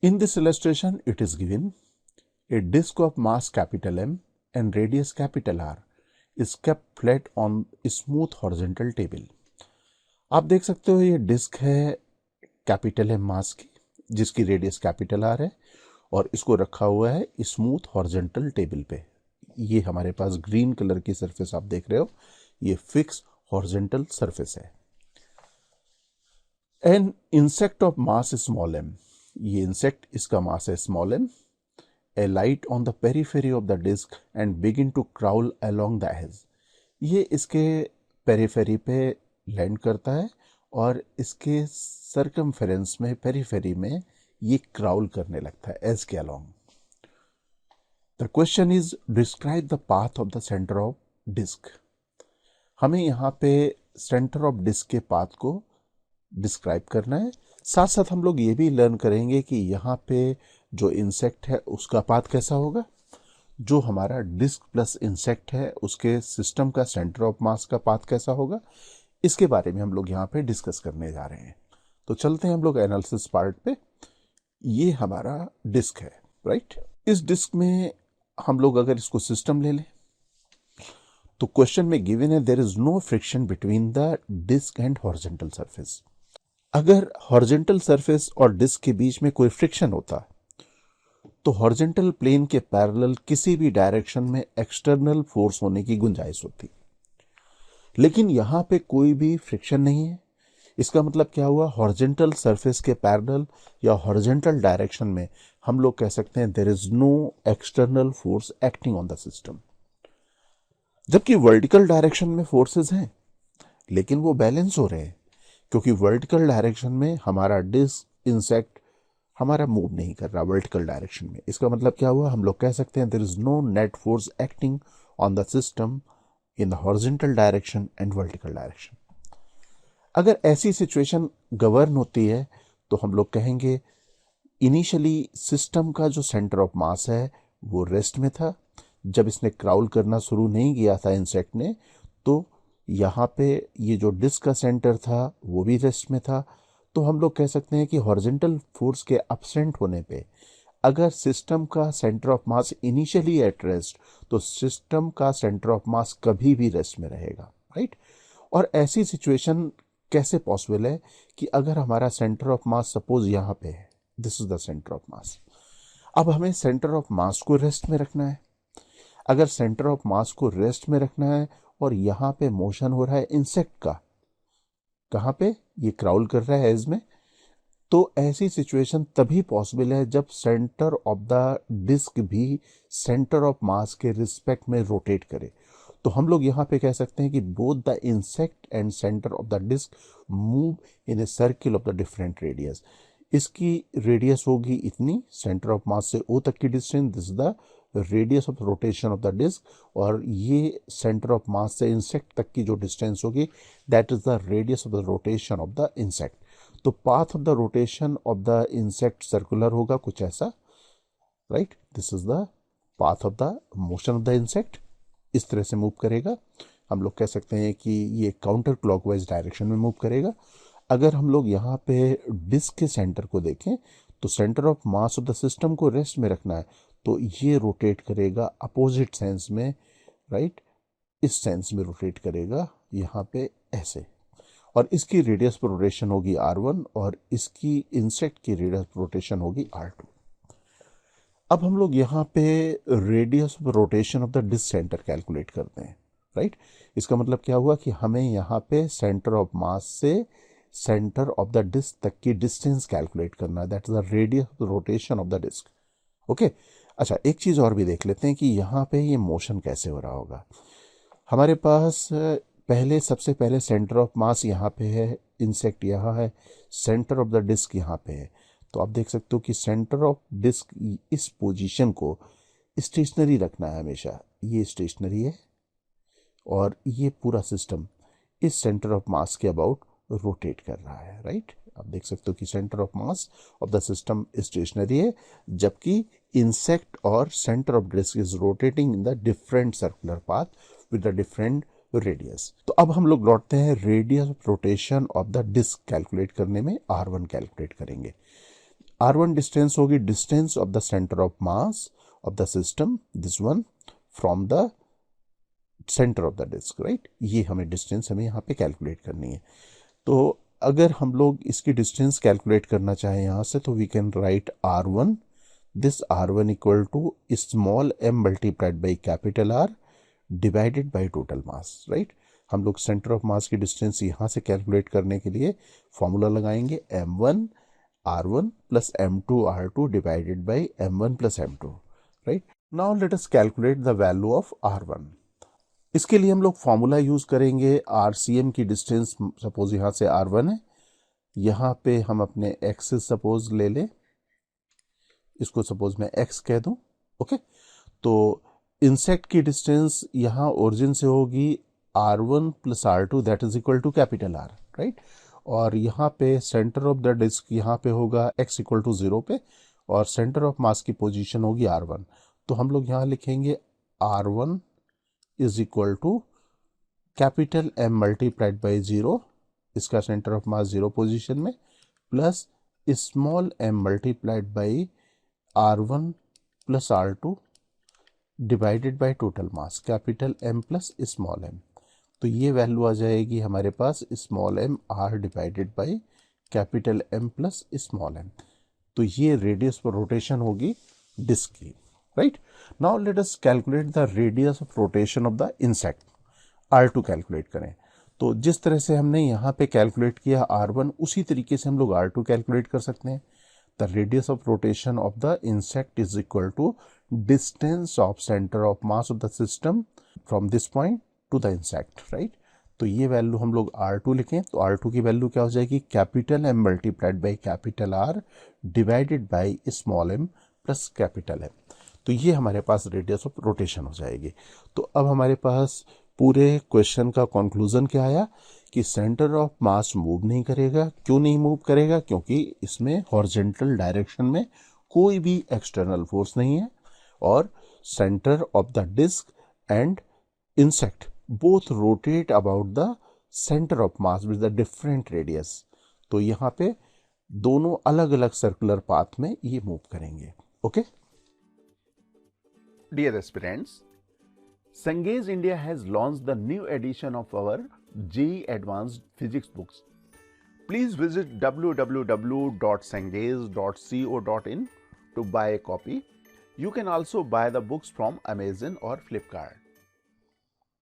In this illustration, it is given a disk of mass capital M and radius capital R is kept flat on smooth horizontal table. आप देख सकते हो ये disc है capital M मास की, जिसकी radius capital R है, और इसको रखा हुआ है स्मूथ हॉरिजॉन्टल टेबल पे। ये हमारे पास ग्रीन कलर की सरफेस आप देख रहे हो, ये फिक्स हॉरिजॉन्टल सरफेस है। An insect of mass small M, ये इंसेक्ट, इसका मास है small M, a light on the periphery of the disk and begin to crawl along the edge। ये इसके पेरीफेरी पे लैंड करता है और इसके सर्कमफेरेंस में, पेरीफेरी में ये क्राउल करने लगता है एज के along. The question is describe the path of the centre of disc. हमें यहाँ पे सेंटर ऑफ डिस्क के पाथ को डिस्क्राइब करना है। साथ साथ हम लोग ये भी लर्न करेंगे कि यहाँ पे जो इंसेक्ट है उसका पाथ कैसा होगा, जो हमारा डिस्क प्लस इंसेक्ट है उसके सिस्टम का सेंटर ऑफ मास का पाथ कैसा होगा, इसके बारे में हम लोग यहाँ पे डिस्कस करने जा रहे हैं। तो चलते हैं हम लोग एनालिसिस पार्ट पे। ये हमारा डिस्क है, राइट। इस डिस्क में हम लोग अगर इसको सिस्टम ले लें तो क्वेश्चन में गिवन है there is no friction between the disc and horizontal surface. अगर हॉरिजॉन्टल सरफेस और डिस्क के बीच में कोई फ्रिक्शन होता तो हॉरिजॉन्टल प्लेन के पैरेलल किसी भी डायरेक्शन में एक्सटर्नल फोर्स होने की गुंजाइश होती, लेकिन यहां पे कोई भी फ्रिक्शन नहीं है। इसका मतलब क्या हुआ, हॉरिजॉन्टल सरफेस के पैरेलल या हॉरिजॉन्टल डायरेक्शन में हम लोग कह सकते हैं there is no external force acting on the system. जबकि वर्टिकल डायरेक्शन में फोर्सेस हैं, लेकिन वो बैलेंस हो रहे हैं, क्योंकि वर्टिकल डायरेक्शन में हमारा डिस्क इंसेक्ट हमारा मूव नहीं कर रहा वर्टिकल डायरेक्शन में। इसका मतलब क्या हुआ, हम लोग कह सकते हैं there is no net force acting on the system in the horizontal direction and vertical direction. अगर ऐसी सिचुएशन गवर्न होती है तो हम लोग कहेंगे इनिशियली सिस्टम का जो सेंटर ऑफ मास है वो रेस्ट में था। जब इसने क्राउल करना शुरू नहीं किया था इंसेक्ट ने, तो यहाँ पे ये जो डिस्क का सेंटर था वो भी रेस्ट में था। तो हम लोग कह सकते हैं कि हॉरिजॉन्टल फोर्स के एब्सेंट होने पे अगर सिस्टम का centre of mass initially at rest, तो सिस्टम का सेंटर ऑफ मास कभी भी रेस्ट में रहेगा, राइट। और ऐसी सिचुएशन कैसे पॉसिबल है कि अगर हमारा सेंटर ऑफ मास सपोज यहाँ पे है, this is the centre of मास। अब हमें सेंटर ऑफ मास को रेस्ट में रखना है। अगर सेंटर ऑफ मास को रेस्ट में रखना है और यहाँ पे मोशन हो रहा है इंसेक्ट का, कहाँ पे, ये क्राउल कर रहा है एज में, तो ऐसी सिचुएशन तभी पॉसिबल है जब सेंटर ऑफ द डिस्क भी सेंटर ऑफ मास के रिस्पेक्ट में रोटेट करे। तो हम लोग यहाँ पे कह सकते हैं कि both the insect and centre of the disc move in a circle of the different radius. इसकी रेडियस होगी इतनी, सेंटर ऑफ मास से ओ तक की distance, this the radius of rotation of the disc, और ये सेंटर ऑफ मास से insect तक की जो डिस्टेंस होगी that is the radius of the rotation of the insect. तो path of the rotation of the insect circular होगा कुछ ऐसा, right. This is the path of the motion of the insect, इस तरह से मूव करेगा। हम लोग कह सकते हैं कि ये काउंटर क्लॉकवाइज डायरेक्शन में मूव करेगा। अगर हम लोग यहाँ पे डिस्क के सेंटर को देखें तो centre of mass of the system को रेस्ट में रखना है, तो ये रोटेट करेगा अपोजिट सेंस में, राइट, इस सेंस में रोटेट करेगा यहाँ पे ऐसे, और इसकी रेडियस पर रोटेशन होगी R1 और इसकी इंसेक्ट की रेडियस पर रोटेशन होगी R2। अब हम लोग यहाँ पे radius of rotation of the disc centre calculate करते हैं, राइट। इसका मतलब क्या हुआ कि हमें यहाँ पे सेंटर ऑफ मास से सेंटर ऑफ द डिस्क तक की डिस्टेंस कैलकुलेट करना है, that is the radius of rotation of the disc, okay. अच्छा, एक चीज और भी देख लेते हैं कि यहाँ पे ये मोशन कैसे हो रहा होगा। हमारे पास सबसे पहले सेंटर ऑफ मास यहाँ पे है, इंसेक्ट यहाँ है, सेंटर ऑफ द डिस्क यहाँ पे है। तो आप देख सकते हो कि सेंटर ऑफ डिस्क, इस पोजीशन को स्टेशनरी रखना है हमेशा, ये स्टेशनरी है, और ये पूरा सिस्टम इस सेंटर ऑफ मास के अबाउट रोटेट कर रहा है, राइट। आप देख सकते हो कि centre of mass of the system stationary है, जबकि इंसेक्ट और centre of disc is rotating in the different circular path with the different radius. तो अब हम लोग लौटते हैं radius of rotation of the disc calculate करने में, R1 कैलकुलेट करेंगे। R1 डिस्टेंस होगी distance of the centre of mass of the system, this one, from the centre of the disc, right. ये हमें डिस्टेंस हमें यहाँ पे कैलकुलेट करनी है। तो अगर हम लोग इसकी डिस्टेंस कैलकुलेट करना चाहें यहाँ से, तो we can write R1, this R1 equal to small m multiplied by capital R divided by total mass, right. हम लोग सेंटर ऑफ मास की डिस्टेंस यहाँ से कैलकुलेट करने के लिए फॉर्मूला लगाएंगे m1 R1 plus m2 R2 divided by m1 plus m2, right. Now let us calculate the value of R1। इसके लिए हम लोग फॉर्मूला यूज करेंगे RCM की डिस्टेंस, सपोज यहाँ से R1 है, यहाँ पे हम अपने एक्सिस सपोज ले लें, इसको सपोज मैं x कह दूं, ओके। तो इंसेक्ट की डिस्टेंस यहाँ ओरिजिन से होगी R1 plus R2 that is equal to capital R, right. और यहाँ पे सेंटर ऑफ द डिस्क यहाँ पे होगा x इक्वल टू 0 पे, और सेंटर ऑफ मास की पोजीशन होगी R1। तो हम लोग यहाँ लिखेंगे R1 is equal to capital M multiplied by 0, इसका सेंटर ऑफ मास 0 पोजीशन में, plus small m multiplied by R1 plus R2 divided by total mass, capital M plus small m। तो ये वैल्यू आ जाएगी हमारे पास small m R divided by capital M plus small m। तो ये radius पर रोटेशन होगी डिस्क की, right. Now let us calculate the radius of rotation of the insect, R2 calculate करें। तो जिस तरह से हमने यहाँ पे कैलकुलेट किया R1, उसी तरीके से हम लोग R2 कैलकुलेट कर सकते हैं। The radius of rotation of the insect is equal to distance of centre of mass of the system from this point to the insect, right. तो ये वैल्यू हम लोग R2 लिखें, तो R2 की वैल्यू क्या हो जाएगी, capital M multiplied by capital R divided by small m plus capital M। तो ये हमारे पास रेडियस ऑफ रोटेशन हो जाएगी। तो अब हमारे पास पूरे क्वेश्चन का कंक्लूजन क्या आया कि सेंटर ऑफ मास मूव नहीं करेगा। क्यों नहीं मूव करेगा, क्योंकि इसमें हॉरिजॉन्टल डायरेक्शन में कोई भी एक्सटर्नल फोर्स नहीं है, और centre of the disc and insect both rotate about the centre of mass with the different radius. तो यहाँ पे दोनों अलग अलग सर्कुलर पाथ में ये मूव करेंगे, okay. Dear aspirants, Cengage India has launched the new edition of our JEE Advanced Physics books. Please visit www.cengage.co.in to buy a copy. You can also buy the books from Amazon or Flipkart.